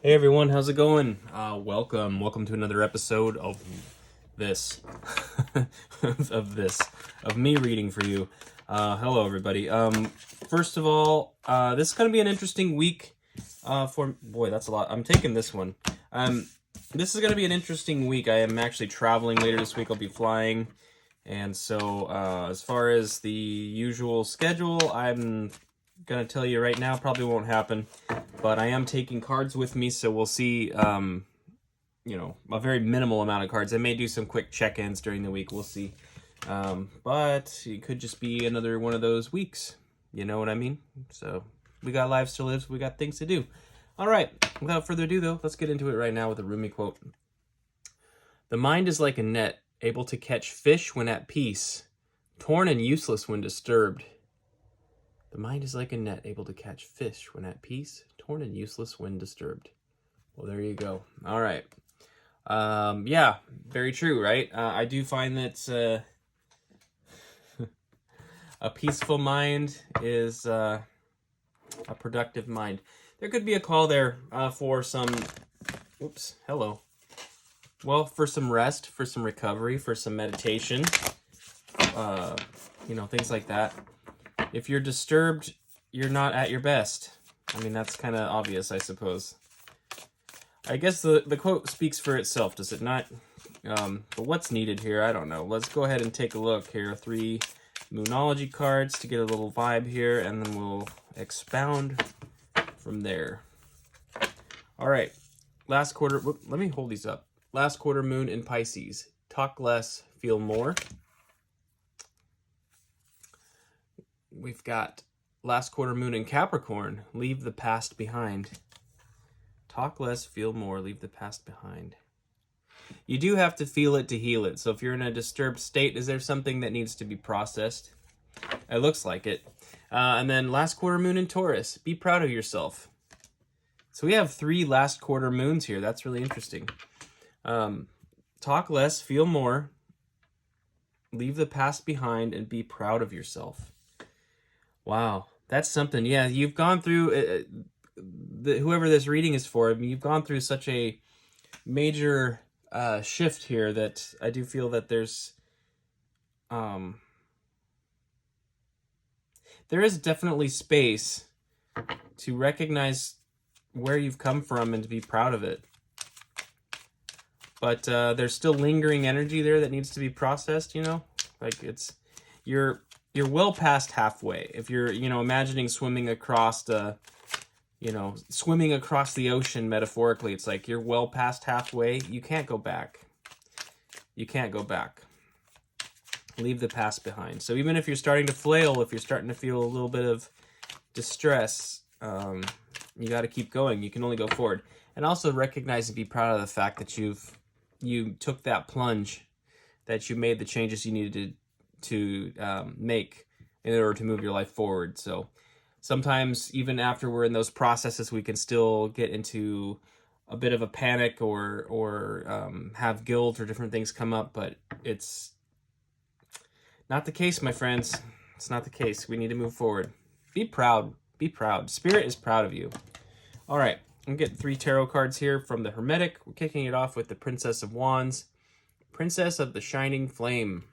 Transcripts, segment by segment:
Hey everyone, how's it going? Welcome to another episode of this, of me reading for you. Hello everybody. First of all, this is going to be an interesting week. Boy, that's a lot. I'm taking this one. This is going to be an interesting week. I am actually traveling later this week. I'll be flying, and so as far as the usual schedule, I'm gonna tell you right now, probably won't happen. But I am taking cards with me, so we'll see, a very minimal amount of cards. I may do some quick check-ins during the week, we'll see. But it could just be another one of those weeks. You know what I mean? So, we got lives to live, so we got things to do. Alright, without further ado though, let's get into it right now with a Rumi quote. The mind is like a net, able to catch fish when at peace, torn and useless when disturbed. The mind is like a net, able to catch fish when at peace, torn and useless when disturbed. Well, there you go. All right. Yeah, very true, right? I do find that a peaceful mind is a productive mind. There could be a call there for some, for some rest, for some recovery, for some meditation, things like that. If you're disturbed, you're not at your best. I mean, that's kind of obvious, I suppose. I guess the quote speaks for itself, does it not? But what's needed here, I don't know. Let's go ahead and take a look here. 3 Moonology cards to get a little vibe here, and then we'll expound from there. All right. Last quarter, let me hold these up. Last quarter moon in Pisces. Talk less, feel more. We've got last quarter moon in Capricorn. Leave the past behind. Talk less, feel more, leave the past behind. You do have to feel it to heal it. So if you're in a disturbed state, is there something that needs to be processed? It looks like it. And then last quarter moon in Taurus. Be proud of yourself. So we have 3 last quarter moons here. That's really interesting. Talk less, feel more, leave the past behind, and be proud of yourself. Wow, that's something. Yeah, you've gone through, whoever this reading is for, I mean, you've gone through such a major shift here that I do feel that there is definitely space to recognize where you've come from and to be proud of it. But there's still lingering energy there that needs to be processed, Like you're well past halfway. If you're, imagining swimming across the ocean metaphorically, it's like you're well past halfway. You can't go back. You can't go back. Leave the past behind. So even if you're starting to flail, if you're starting to feel a little bit of distress, you got to keep going. You can only go forward. And also recognize and be proud of the fact that you took that plunge, that you made the changes you needed to make in order to move your life forward. So sometimes even after we're in those processes, we can still get into a bit of a panic or have guilt or different things come up, but it's not the case, my friends. It's not the case. We need to move forward. Be proud. Be proud. Spirit is proud of you. All right, I'm getting 3 tarot cards here from the Hermetic. We're kicking it off with the Princess of Wands, Princess of the Shining Flame.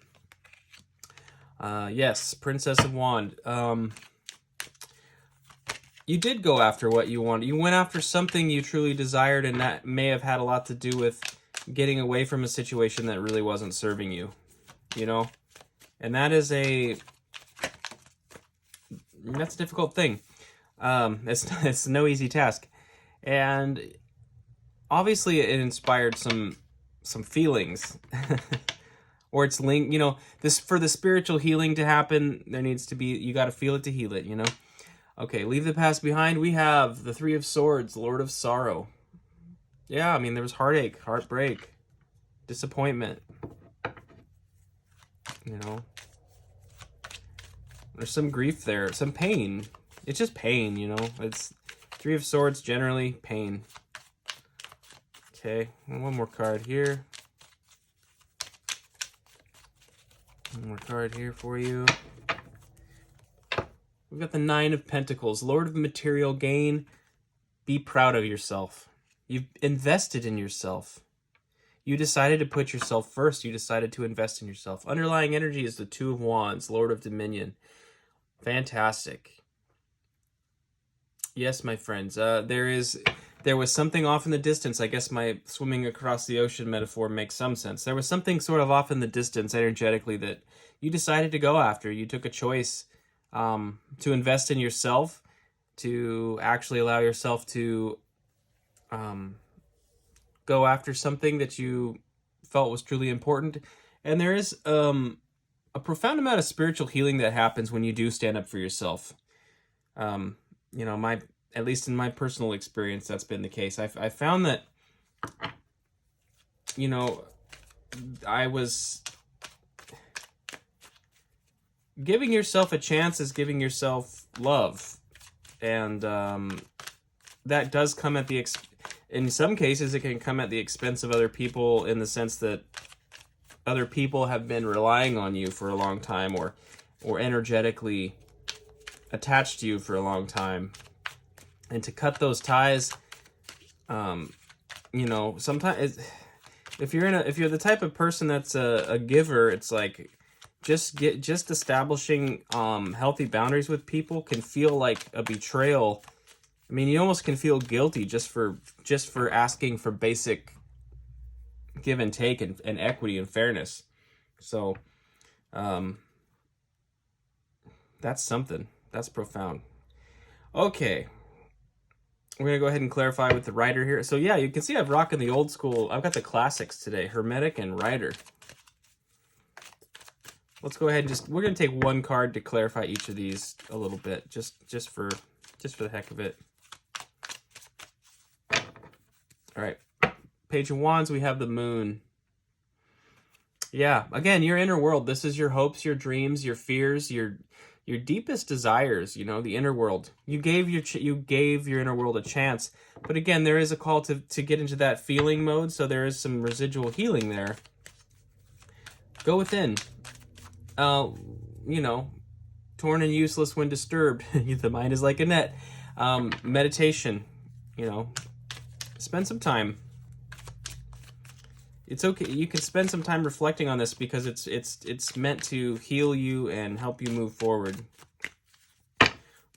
Yes, Princess of Wand. You did go after what you wanted. You went after something you truly desired, and that may have had a lot to do with getting away from a situation that really wasn't serving you, And that's a difficult thing. It's no easy task. And obviously it inspired some feelings. Or it's linked, this for the spiritual healing to happen, there needs to be, you got to feel it to heal it, Okay, leave the past behind. We have the 3 of Swords, Lord of Sorrow. Yeah, I mean, there was heartache, heartbreak, disappointment. There's some grief there, some pain. It's just pain, It's 3 of Swords, generally pain. Okay, and one more card here. One more card here for you. We've got the 9 of Pentacles, Lord of Material Gain. Be proud of yourself. You've invested in yourself. You decided to put yourself first. You decided to invest in yourself. Underlying energy is the Two of Wands, Lord of Dominion. Fantastic. Yes, my friends. There was something off in the distance. I guess my swimming across the ocean metaphor makes some sense. There was something sort of off in the distance energetically that you decided to go after. You took a choice to invest in yourself, to actually allow yourself to go after something that you felt was truly important. And there is a profound amount of spiritual healing that happens when you do stand up for yourself. You know, at least in my personal experience, that's been the case. I found that, you know, I was giving yourself a chance is giving yourself love, and that does come at the in some cases it can come at the expense of other people, in the sense that other people have been relying on you for a long time, or energetically attached to you for a long time. And to cut those ties, you know, sometimes if you're the type of person that's a giver, it's like just establishing healthy boundaries with people can feel like a betrayal. I mean, you almost can feel guilty just for asking for basic give and take and equity and fairness. So that's something. That's profound. Okay. We're going to go ahead and clarify with the Rider here. So yeah, you can see I've rocking the old school. I've got the classics today, Hermetic and Rider. Let's go ahead and we're going to take one card to clarify each of these a little bit, just for the heck of it. All right. Page of Wands, we have the Moon. Yeah, again, your inner world. This is your hopes, your dreams, your fears, your deepest desires, you know, the inner world. You gave your inner world a chance. But again, there is a call to get into that feeling mode, so there is some residual healing there. Go within. You know, torn and useless when disturbed. The mind is like a net. Meditation, you know, spend some time. It's okay. You can spend some time reflecting on this, because it's meant to heal you and help you move forward. All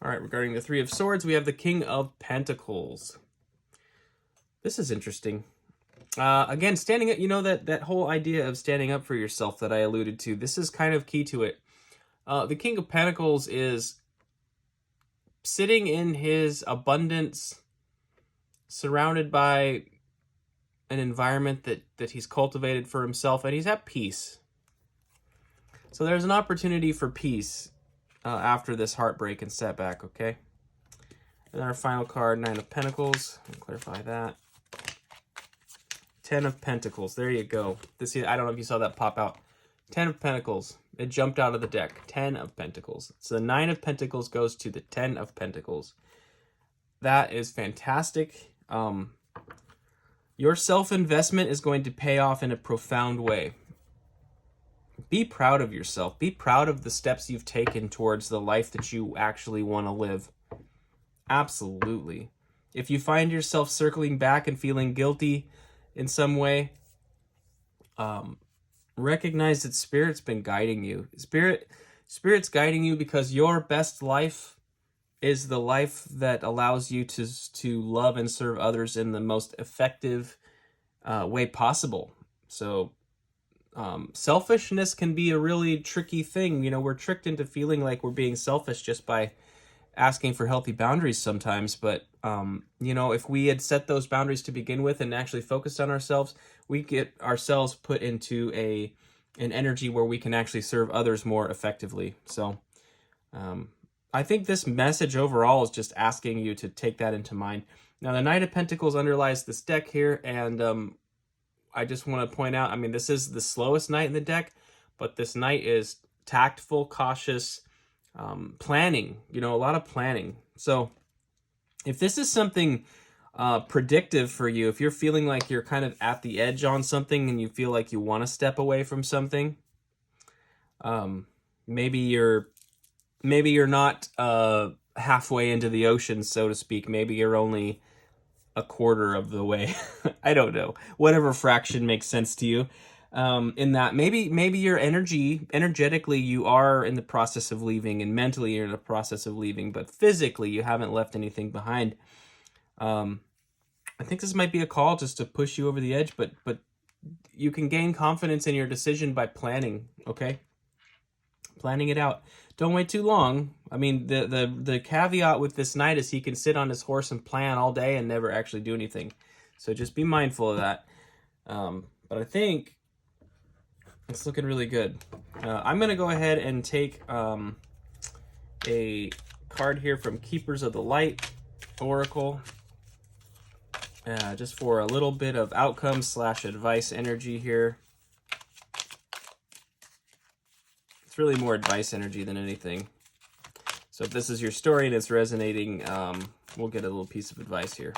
right, regarding the Three of Swords, we have the King of Pentacles. This is interesting. Again, standing up, you know, that whole idea of standing up for yourself that I alluded to, this is kind of key to it. The King of Pentacles is sitting in his abundance, surrounded by an environment that he's cultivated for himself, and he's at peace. So there's an opportunity for peace after this heartbreak and setback, okay? And our final card, Nine of Pentacles. I'll clarify that. Ten of Pentacles. There you go. I don't know if you saw that pop out. 10 of Pentacles. It jumped out of the deck. 10 of Pentacles. So the 9 of Pentacles goes to the 10 of Pentacles. That is fantastic. Your self-investment is going to pay off in a profound way. Be proud of yourself. Be proud of the steps you've taken towards the life that you actually want to live. Absolutely. If you find yourself circling back and feeling guilty in some way, recognize that Spirit's been guiding you. Spirit's guiding you because your best life is the life that allows you to love and serve others in the most effective way possible. So selfishness can be a really tricky thing. You know, we're tricked into feeling like we're being selfish just by asking for healthy boundaries sometimes. But, you know, if we had set those boundaries to begin with and actually focused on ourselves, we get ourselves put into an energy where we can actually serve others more effectively. So I think this message overall is just asking you to take that into mind. Now, the Knight of Pentacles underlies this deck here, and I just want to point out, I mean, this is the slowest knight in the deck, but this knight is tactful, cautious, planning, you know, a lot of planning. So if this is something predictive for you, if you're feeling like you're kind of at the edge on something and you feel like you want to step away from something, maybe you're not halfway into the ocean, so to speak. Maybe you're only a quarter of the way. I don't know. Whatever fraction makes sense to you. In that maybe your energetically you are in the process of leaving, and mentally you're in the process of leaving, but physically you haven't left anything behind. I think this might be a call just to push you over the edge, but you can gain confidence in your decision by planning, okay? Planning it out. Don't wait too long. I mean, the caveat with this knight is he can sit on his horse and plan all day and never actually do anything. So just be mindful of that. But I think it's looking really good. I'm going to go ahead and take a card here from Keepers of the Light Oracle. Just for a little bit of outcome / advice energy here. It's really more advice energy than anything. So if this is your story and it's resonating, we'll get a little piece of advice here.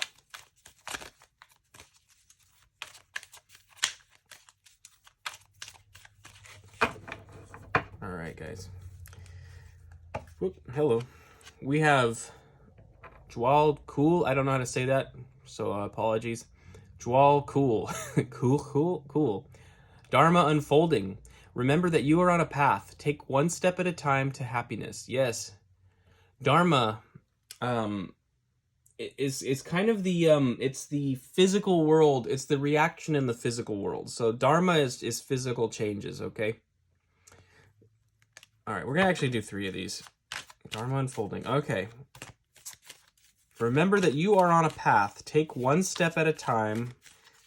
All right, guys. Whoop, hello. We have Jwal Cool. I don't know how to say that, so apologies. Jwal Cool. Cool. Dharma unfolding. Remember that you are on a path. Take one step at a time to happiness. Yes. Dharma is kind of the it's the physical world. It's the reaction in the physical world. So Dharma is physical changes, okay? All right, we're going to actually do 3 of these. Dharma unfolding. Okay. Remember that you are on a path. Take one step at a time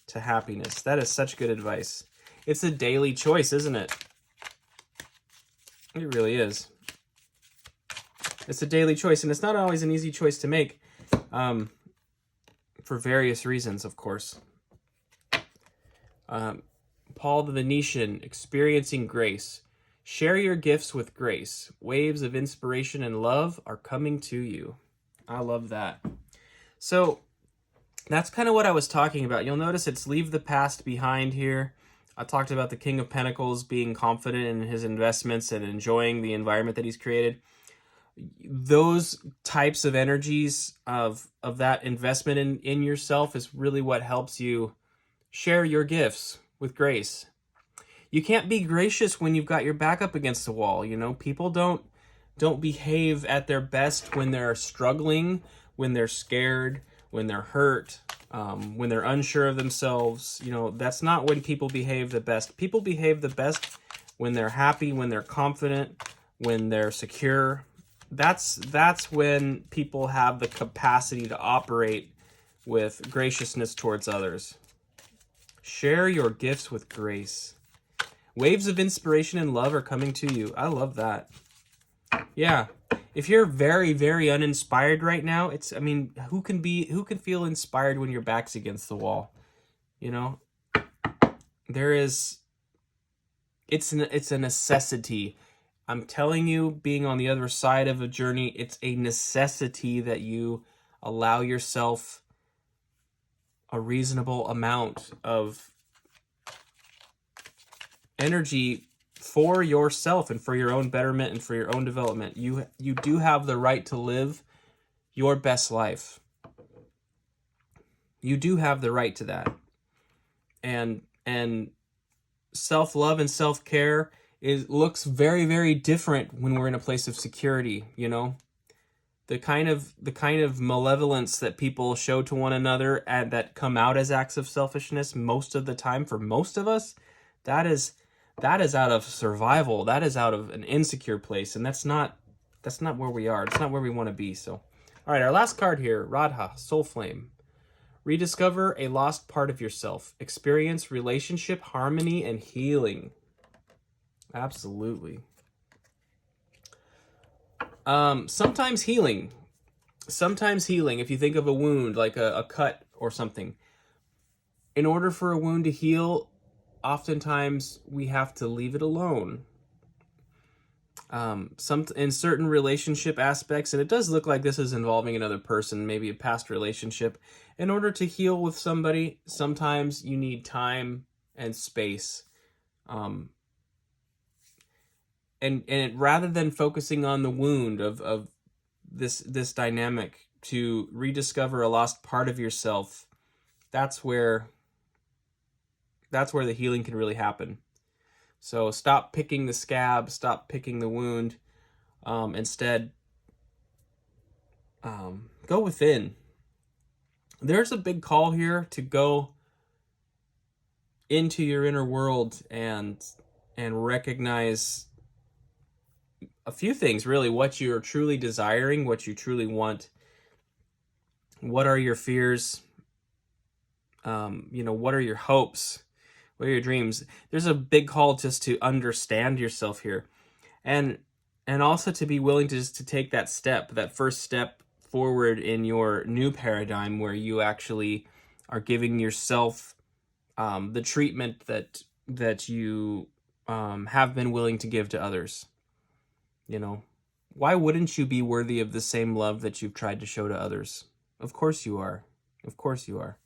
to happiness. That is such good advice. It's a daily choice, isn't it? It really is. It's a daily choice, and it's not always an easy choice to make, for various reasons, of course. Paul the Venetian, experiencing grace. Share your gifts with grace. Waves of inspiration and love are coming to you. I love that. So that's kind of what I was talking about. You'll notice it's leave the past behind here. I talked about the King of Pentacles being confident in his investments and enjoying the environment that he's created. Those types of energies of that investment in yourself is really what helps you share your gifts with grace. You can't be gracious when you've got your back up against the wall. You know, people don't behave at their best when they're struggling, when they're scared, when they're hurt, when they're unsure of themselves. You know, that's not when people behave the best. People behave the best when they're happy, when they're confident, when they're secure. That's when people have the capacity to operate with graciousness towards others. Share your gifts with grace. Waves of inspiration and love are coming to you. I love that. Yeah. If you're very, very uninspired right now, who can feel inspired when your back's against the wall? You know? It's a necessity. I'm telling you, being on the other side of a journey, it's a necessity that you allow yourself a reasonable amount of energy for yourself and for your own betterment and for your own development. You do have the right to live your best life. You do have the right to that. And self-love and self-care looks very, very different when we're in a place of security, you know? The kind of malevolence that people show to one another and that come out as acts of selfishness most of the time for most of us, that is out of survival. That is out of an insecure place, and that's not where we are. It's not where we want to be. So, all right, our last card here, Radha, Soul Flame. Rediscover a lost part of yourself. Experience relationship harmony and healing. Absolutely. Sometimes healing. If you think of a wound, like a cut or something, in order for a wound to heal, oftentimes we have to leave it alone. In certain relationship aspects, and it does look like this is involving another person, maybe a past relationship. In order to heal with somebody, sometimes you need time and space. And rather than focusing on the wound of this dynamic, to rediscover a lost part of yourself, that's where the healing can really happen. So stop picking the scab, stop picking the wound. Instead, go within. There's a big call here to go into your inner world and recognize a few things, really. What you're truly desiring, what you truly want. What are your fears? What are your hopes? What are your dreams? There's a big call just to understand yourself here, and also to be willing to just to take that step, that first step forward in your new paradigm, where you actually are giving yourself the treatment that you have been willing to give to others. Why wouldn't you be worthy of the same love that you've tried to show to others? Of course you are. Of course you are.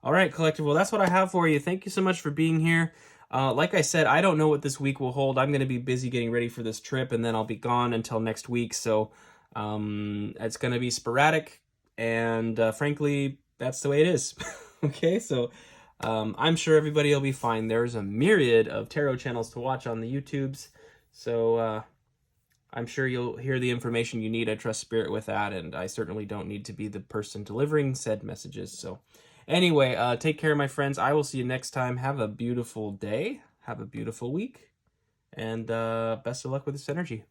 All right, Collective. Well, that's what I have for you. Thank you so much for being here. Like I said, I don't know what this week will hold. I'm going to be busy getting ready for this trip, and then I'll be gone until next week. So it's going to be sporadic, and frankly, that's the way it is. Okay, so I'm sure everybody will be fine. There's a myriad of tarot channels to watch on the YouTubes, so I'm sure you'll hear the information you need. I trust Spirit with that, and I certainly don't need to be the person delivering said messages. So anyway, take care, my friends. I will see you next time. Have a beautiful day. Have a beautiful week. And best of luck with this energy.